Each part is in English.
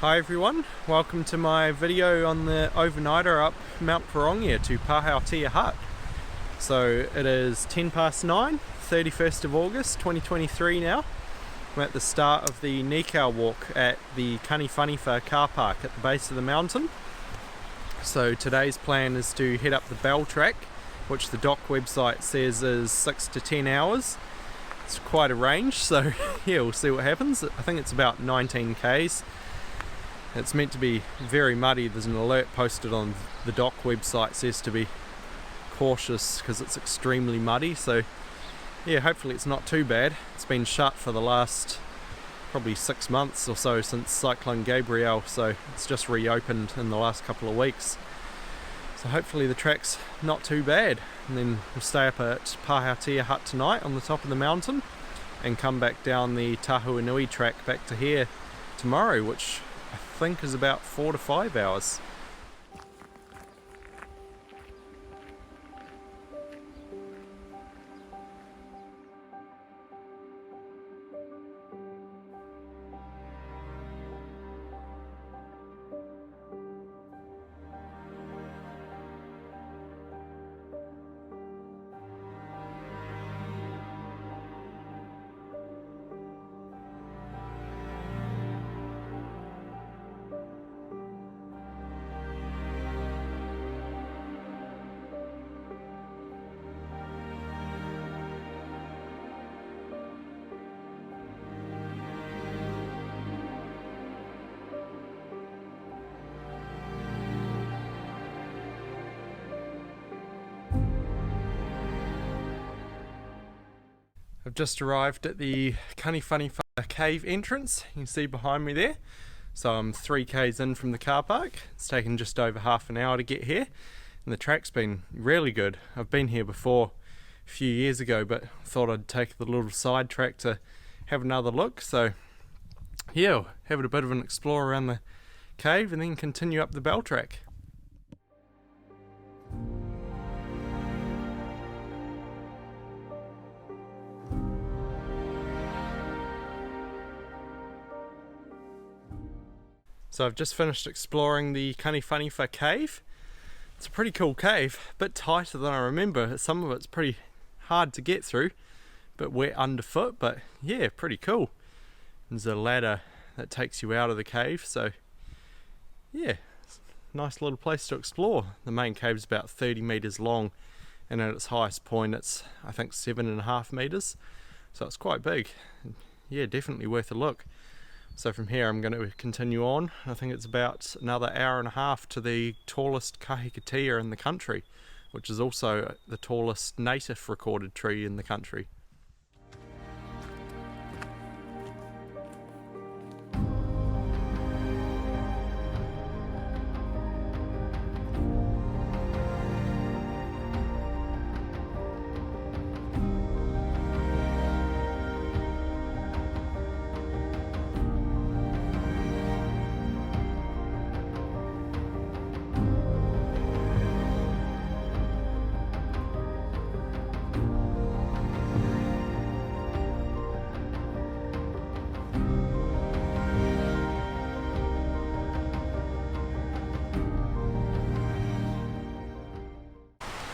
Hi everyone, welcome to my video on the overnighter up Mt Pirongia to Pahautea Hut. So it is 10 past 9, 31st of August 2023 now. I'm at the start of the Nikau Walk at the Kaniwhaniwha Carpark at the base of the mountain. So today's plan is to head up the Bell Track, which the dock website says is 6 to 10 hours. It's quite a range, so yeah, we'll see what happens. I think it's about 19 k's. It's meant to be very muddy. There's an alert posted on the dock website, says to be cautious because it's extremely muddy. So yeah, hopefully it's not too bad. It's been shut for the last probably 6 months or so since Cyclone Gabrielle, so it's just reopened in the last couple of weeks. So hopefully the track's not too bad, and then we'll stay up at Pahautea Hut tonight on the top of the mountain and come back down the Tahuanui Track back to here tomorrow, which I think is about 4 to 5 hours. I've just arrived at the Kaniwhaniwha Cave entrance. You can see behind me there. So I'm 3 k's in from the car park. It's taken just over half an hour to get here, and the track's been really good. I've been here before a few years ago, but thought I'd take the little side track to have another look. So yeah, we'll have a bit of an explore around the cave and then continue up the Bell Track. So I've just finished exploring the Kaniwhaniwha Cave. It's a pretty cool cave, a bit tighter than I remember. Some of it's pretty hard to get through, a bit wet underfoot, but yeah, pretty cool. There's a ladder that takes you out of the cave, so yeah, it's a nice little place to explore. The main cave is about 30 meters long, and at its highest point it's I think 7.5 meters, so it's quite big. Yeah, definitely worth a look. So from here I'm going to continue on. I think it's about another hour and a half to the tallest Kahikatea in the country, which is also the tallest native recorded tree in the country.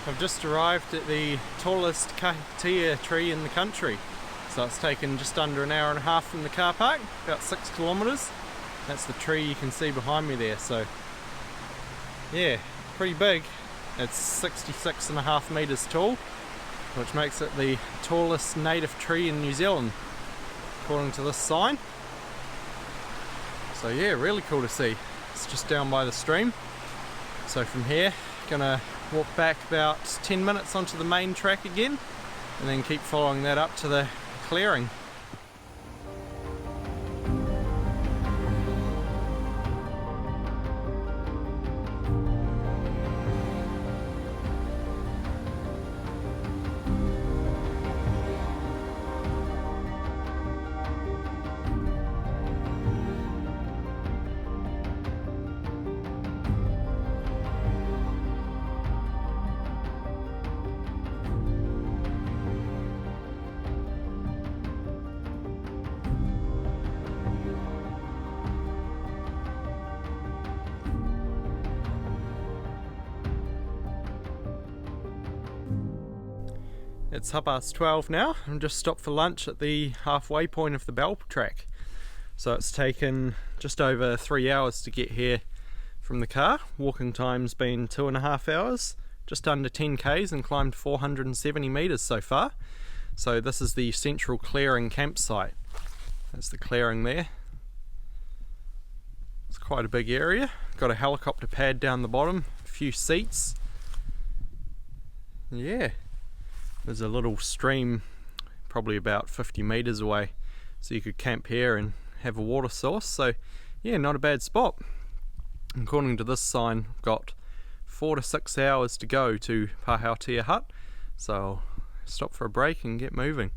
I've just arrived at the tallest Kahikatea tree in the country. So it's taken just under an hour and a half from the car park, about 6 kilometres. That's the tree you can see behind me there. So yeah, pretty big. It's 66.5 metres tall, which makes it the tallest native tree in New Zealand, according to this sign. So yeah, really cool to see. It's just down by the stream. So from here, gonna walk back about 10 minutes onto the main track again, and then keep following that up to the clearing. It's 12:30 now. I'm just stopped for lunch at the halfway point of the Mt Track. So it's taken just over 3 hours to get here from the car. Walking time's been 2.5 hours, just under 10 k's, and climbed 470 meters so far. So this is the central clearing campsite. That's the clearing there. It's quite a big area. Got a helicopter pad down the bottom, a few seats. Yeah, there's a little stream probably about 50 meters away, so you could camp here and have a water source. So yeah, not a bad spot. According to this sign, I've got 4 to 6 hours to go to Pahautea Hut, so I'll stop for a break and get moving.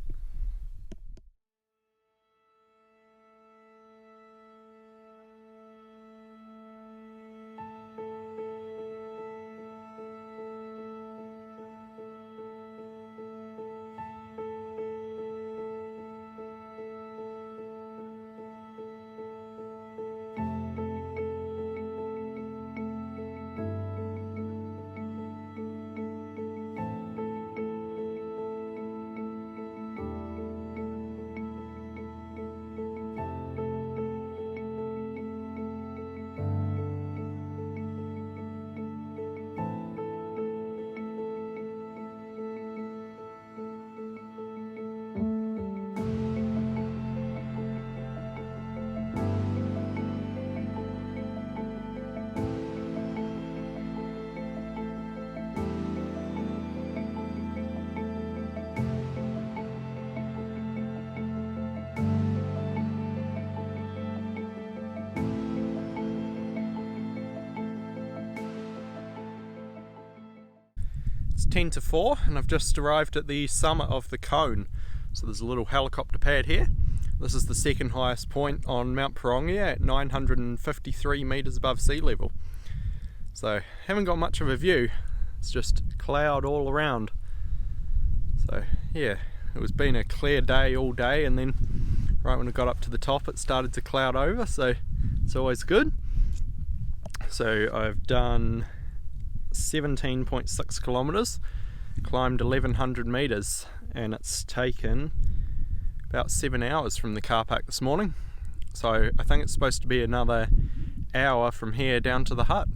It's 10 to 4 and I've just arrived at the summit of the cone. So there's a little helicopter pad here. This is the second highest point on Mt Pirongia at 953 meters above sea level. So haven't got much of a view, it's just cloud all around. So yeah, it was been a clear day all day, and then right when I got up to the top it started to cloud over, so it's always good. So I've done 17.6 kilometers, climbed 1100 meters, and it's taken about 7 hours from the car park this morning. So I think it's supposed to be another hour from here down to the hut.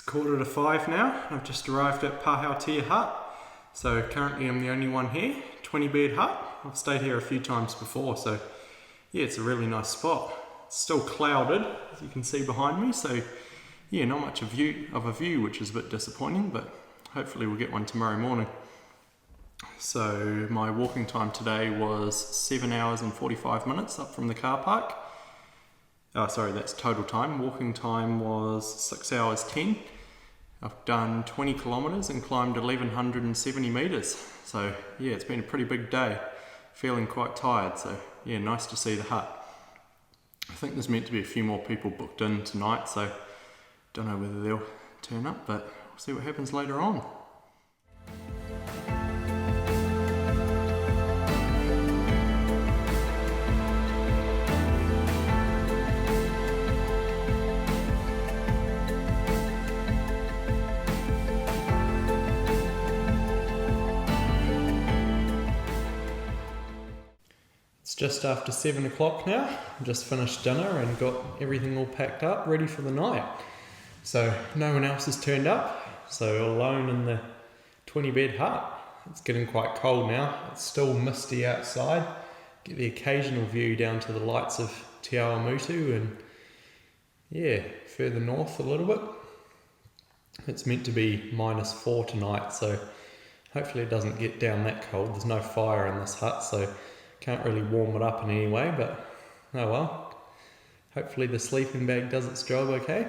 Quarter to 5 now. I've just arrived at Pahautea Hut. So currently I'm the only one here. 20-bed hut. I've stayed here a few times before, so yeah, it's a really nice spot. It's still clouded, as you can see behind me, so yeah, not much of a view, which is a bit disappointing, but hopefully we'll get one tomorrow morning. So my walking time today was 7 hours and 45 minutes up from the car park. Oh, sorry, that's total time. Walking time was 6 hours 10. I've done 20 kilometers and climbed 1170 meters. So yeah, it's been a pretty big day. Feeling quite tired, so yeah, nice to see the hut. I think there's meant to be a few more people booked in tonight, so don't know whether they'll turn up, but we'll see what happens later on. It's just after 7 o'clock now. I just finished dinner and got everything all packed up, ready for the night. So no one else has turned up, so alone in the 20-bed hut. It's getting quite cold now. It's still misty outside. Get the occasional view down to the lights of Te Araroa, and yeah, further north a little bit. It's meant to be -4 tonight, so hopefully it doesn't get down that cold. There's no fire in this hut, so can't really warm it up in any way, but oh well. Hopefully the sleeping bag does its job okay.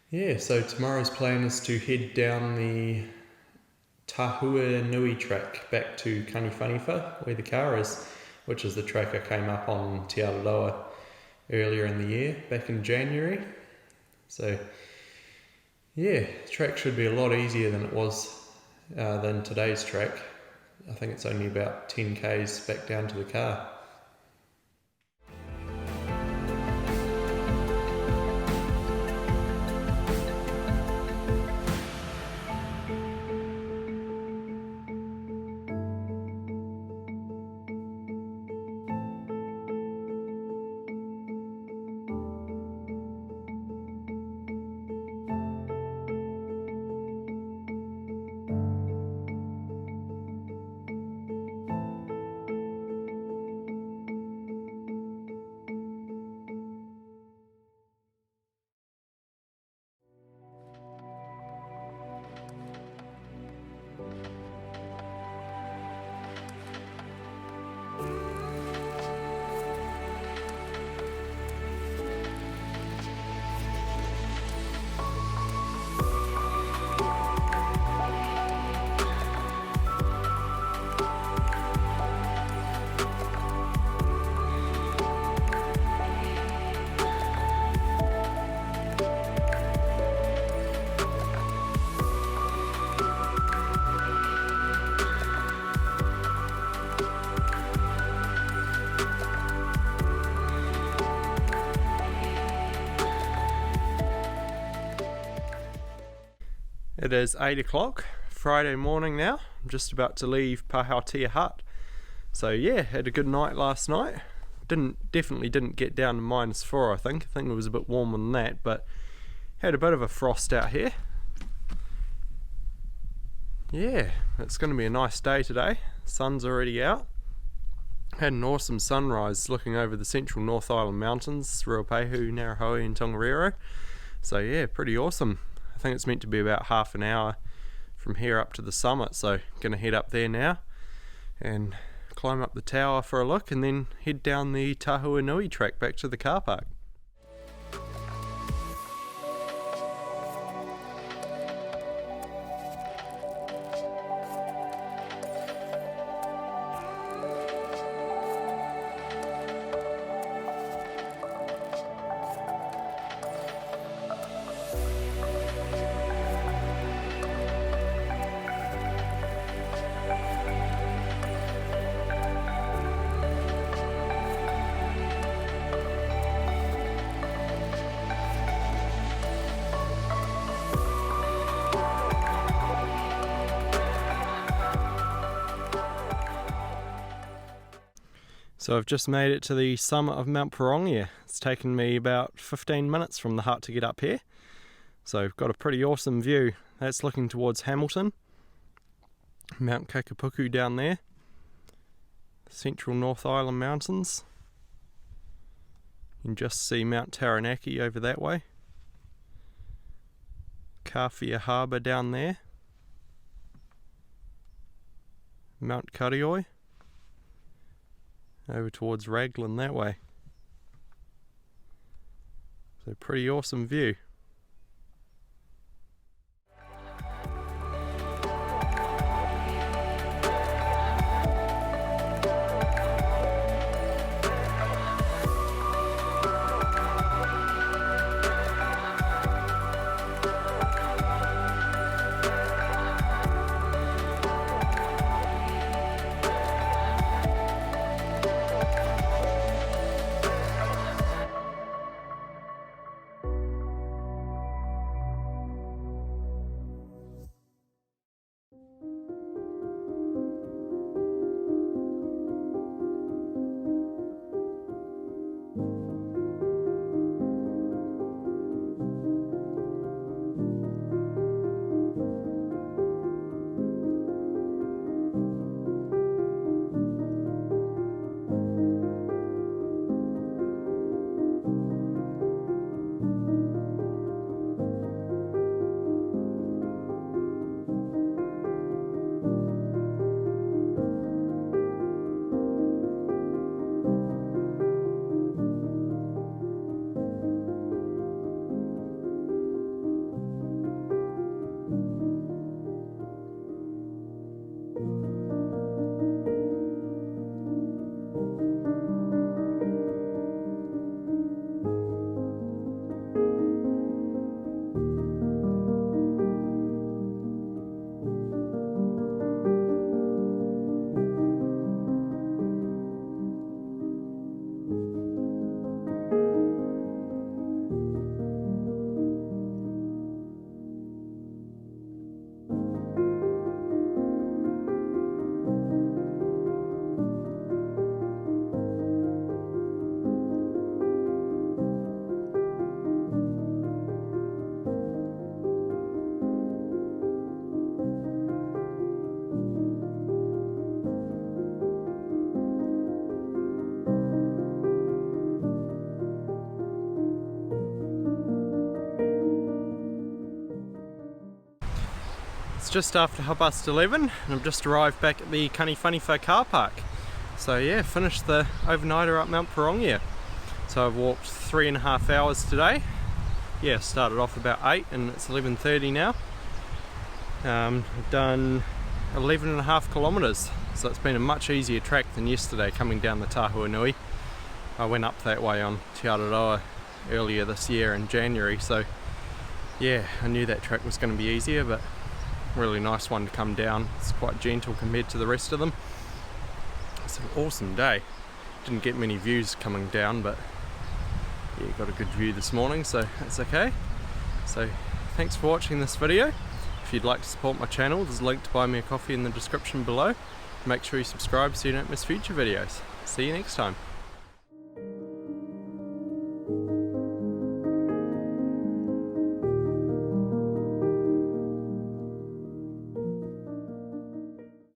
Yeah, so tomorrow's plan is to head down the Tahuanui Track back to Kaniwhaniwha, where the car is, which is the track I came up on Te Araroa earlier in the year, back in January. So yeah, the track should be a lot easier than it was than today's track. I think it's only about 10 k's back down to the car. It is 8 o'clock, Friday morning now. I'm just about to leave Pahautea Hut. So yeah, had a good night last night. Definitely didn't get down to -4, I think. I think it was a bit warmer than that, but had a bit of a frost out here. Yeah, it's going to be a nice day today. Sun's already out. Had an awesome sunrise looking over the central North Island mountains, Ruapehu, Ngārahoe and Tongariro. So yeah, pretty awesome. I think it's meant to be about half an hour from here up to the summit, so gonna head up there now and climb up the tower for a look and then head down the Tahuanui Track back to the car park. So I've just made it to the summit of Mt Pirongia. It's taken me about 15 minutes from the hut to get up here. So I've got a pretty awesome view. That's looking towards Hamilton. Mount Kakapuku down there. The central North Island mountains. You can just see Mount Taranaki over that way. Kahikatea Harbour down there. Mount Karioi. Over towards Raglan that way. So pretty awesome view. just after 11:30 and I've just arrived back at the Kaniwhaniwha Carpark. So yeah, finished the overnighter up Mt Pirongia. So I've walked 3.5 hours today. Yeah, started off about 8 and it's 11:30 now. I've done 11.5 kilometres, so it's been a much easier track than yesterday coming down the Tahuanui. I went up that way on Te Araroa earlier this year in January, so yeah, I knew that track was going to be easier, but really nice one to come down. It's quite gentle compared to the rest of them. It's an awesome day. Didn't get many views coming down, but yeah, got a good view this morning, so that's okay. So thanks for watching this video. If you'd like to support my channel, there's a link to buy me a coffee in the description below. Make sure you subscribe so you don't miss future videos. See you next time.